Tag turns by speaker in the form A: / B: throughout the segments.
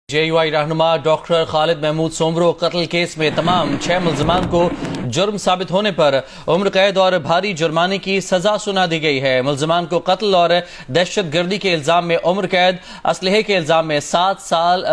A: JUI रहनुमा doctor Khalid Mahmud Soomro कत्ल case में तमाम 6 मुल्ज़िमान को जुर्म साबित होने पर उम्र कैद और भारी जुर्माने की सजा सुना दी गई है। मुल्ज़िमान को कत्ल और दहशत गर्दी के इल्जाम में उम्र कैद, असलहे के इल्जाम में 7 साल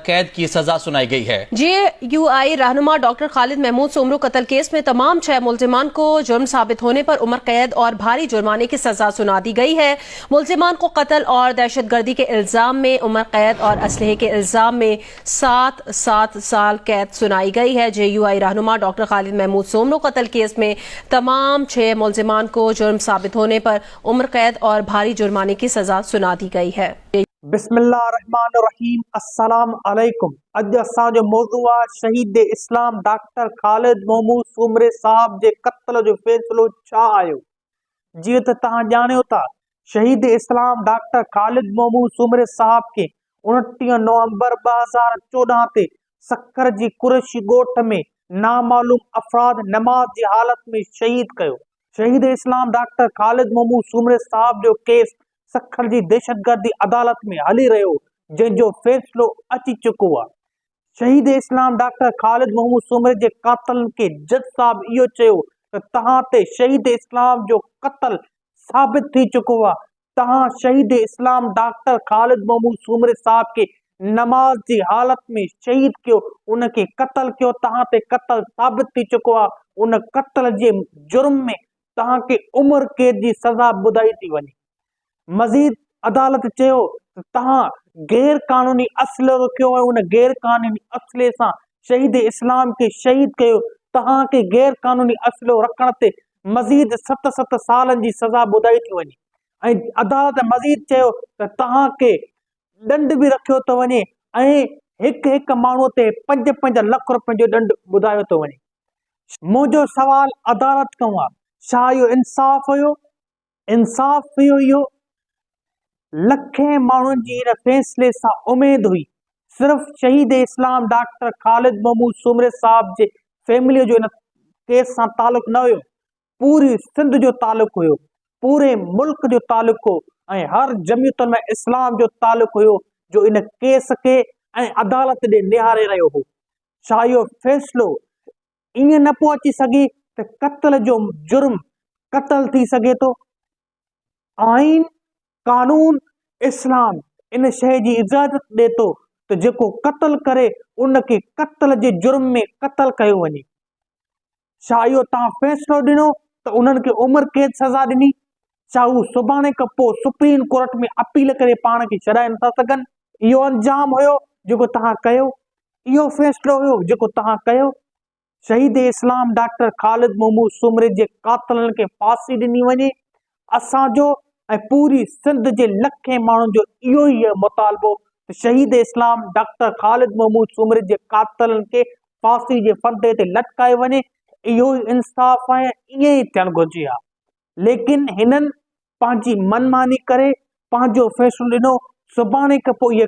A: कैद की सजा सुनाई गई है।
B: JUI रहनुमा डॉक्टर खालिद महमूद सोमरो कत्ल केस में तमाम 6 मुल्ज़िमान को जुर्म साबित होने पर उम्र कैद और भारी जुर्माने की सजा सुना दी गई है। मुल्ज़िमान को कत्ल और दहशत गर्दी के इल्जाम में उम्र कैद और असलहे के इल्जाम में 7 साल कैद सुनाई गई है। JUI रहनुमा डॉक्टर खालिद महमूद सोमरो कत्ल केस में तमाम 6 मुल्ज़िमान को जुर्म साबित होने पर उम्र कैद और भारी जुर्माने की सजा सुना दी गई है।
C: बिस्मिल्लाहिर्रहमानिर्रहीम। अस्सलाम अलैकुम। अज असांजो मौज़ू आहे शहीद इस्लाम डॉक्टर खालिद महमूद सोमरे साहब जे कत्ल जो फ़ैसिलो छा आयो। जीअं त तव्हां ॼाणियो था, शहीद इस्लाम डॉक्टर खालिद महमूद सोमरे साहब के 29 नवंबर 2014 ते सक्खर जी कुरैशी ॻोठ में नामालूम अफराद नमाज जी हालत में शहीद कयो। शहीद इस्लाम डॉक्टर खालिद महमूद सोमरे साहब जो केस सक्खर जी दहशतगर्दी अदालत में हली रहियो, जंहिंजो फ़ैसिलो अची चुको आहे। शहीद इस्लाम डॉक्टर खालिद महमूद सोमरे जे कातलनि खे जज साहब इहो चयो त तव्हां ते शहीद इस्लाम जो कत्ल साबित थी चुको आहे। तव्हां शहीद इस्लाम डॉक्टर खालिद महमूद सोमरे साहब के नमाज जी हालत में शहीद कयो, उनके कत्ल कयो। तव्हां ते कत्ल साबित थी चुको आहे। उन कत्ल जे जुर्म में तव्हां खे उम्र कैद जी सज़ा ॿुधाई थी वञे। मज़ीद अदालत चयो त तव्हां गैर कानूनी असलो रखियो ऐं उन गैर कानूनी असले सां शहीद इस्लाम के शहीद कयो। तव्हां खे गैर कानूनी असलो रखण ते मज़ीद 7 सालनि जी सज़ा ॿुधाई थी वञे। ऐं अदालत मज़ीद चयो त तव्हां खे ॾंड बि रखियो थो वञे ऐं हिक माण्हूअ ते 5 लख रुपए जो ॾंड ॿुधायो थो वञे। मुंहिंजो सवाल अदालत खां आहे, छा इहो इंसाफ़ हुयो? इंसाफ़ हुयो इहो? लखें माण्हुनि जी इन फ़ैसिले सां उमेद हुई। सिर्फ़ शहीद इस्लाम डॉक्टर खालिद महमूद सोमरे साहब जे फैमिली जो इन केस सां तालुक़ न हुयो, पूरी सिंध जो तालुक़ हुयो, पूरे मुल्क जो तालुक़ हो ऐं हर जमियतुल में इस्लाम जो तालुक़ हुयो जो इन केस के ऐं अदालत ॾे निहारे रहियो हो। छा इहो फ़ैसिलो ईअं न पियो अची सघे त कत्ल जो जुर्म कत्ल थी सघे थो? आइन, कानून, इस्लाम इन शइ जी इजाज़त ॾिए थो त जेको कत्ल करे उनखे कत्ल जे जुर्म में कत्ल कयो वञे। छा इहो तव्हां फ़ैसिलो ॾिनो त उन्हनि खे उम्र कैद सज़ा ॾिनी? छा हू सुभाणे खां पोइ सुप्रीम कोर्ट में अपील करे पाण खे छॾाए नथा सघनि? इहो अंजाम हुयो जेको तव्हां कयो? इहो फ़ैसिलो हुयो जेको तव्हां कयो? शहीद इस्लाम डॉक्टर खालिद महमूद सोमरे जे कातलनि खे फांसी ॾिनी वञे। असांजो ऐं पूरी सिंध जे लखें माण्हुनि जो इहो ई मुतालबो त शहीद इस्लाम डॉक्टर खालिद महमूद सोमरे जे कातलनि खे फांसी जे फंदे ते लटकाए वञे। इहो ई इंसाफ़ आहे, ईअं ई थियणु घुरिजे हा। लेकिन हिननि पंहिंजी मनमानी करे पंहिंजो फ़ैसिलो ॾिनो। सुभाणे खां पोइ इहे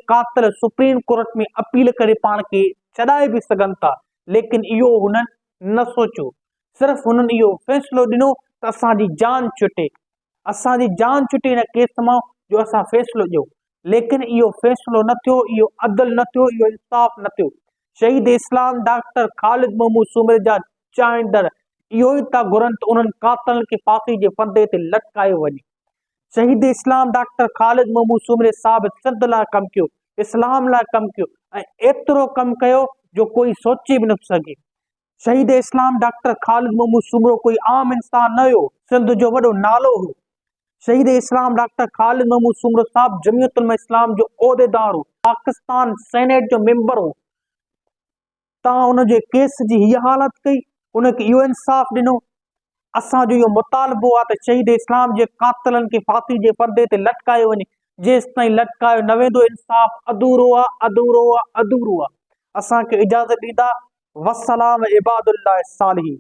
C: कातिल सुप्रीम कोर्ट में अपील करे पाण खे छॾाए बि सघनि था, लेकिन इहो हुननि न सोचियो। सिर्फ़ हुननि इहो फ़ैसिलो ॾिनो त असांजी जान छुटे, इन केस मां जो असां फ़ैसिलो ॾियो। लेकिन इहो फ़ैसिलो न थियो, इहो अदल न थियो, इहो इंसाफ़ न थियो। शहीद इस्लाम डॉक्टर खालिद महमूद सोमरे जा चाहींदड़ इहो ई था घुरनि त उन्हनि कातलनि खे फांसी जे फंदे ते लटकायो वञे। शहीद इस्लाम डॉक्टर खालिद महमूद सोमरे साहब सिंध लाइ कमु कयो, इस्लाम लाइ कमु कयो ऐं एतिरो कमु कयो जो कोई सोचे बि न सघे। शहीद इस्लाम डॉक्टर खालिद महमूद सोमरो कोई आम इंसान न हुयो, सिंध जो वॾो नालो हो। शहीद इस्लाम डॉक्टर खालिद महमूद सोमरो साहब जमियतुल इस्लाम जो उहिदेदार हो, पाकिस्तान सेनेट जो मेंबर हो। तव्हां उनजे केस जी हीअ हालत कई, उनखे इहो इंसाफ़ ॾिनो। असांजो इहो मुतालबो आहे त शहीद इस्लाम जे कातलनि खे फांसी जे फंदे ते लटकायो वञे। जेसि ताईं लटकायो न वेंदो, इंसाफ़ अधूरो आहे। असांखे इजाज़त ॾींदा। वस्सलाम इबादुल्लाह सालिहीन।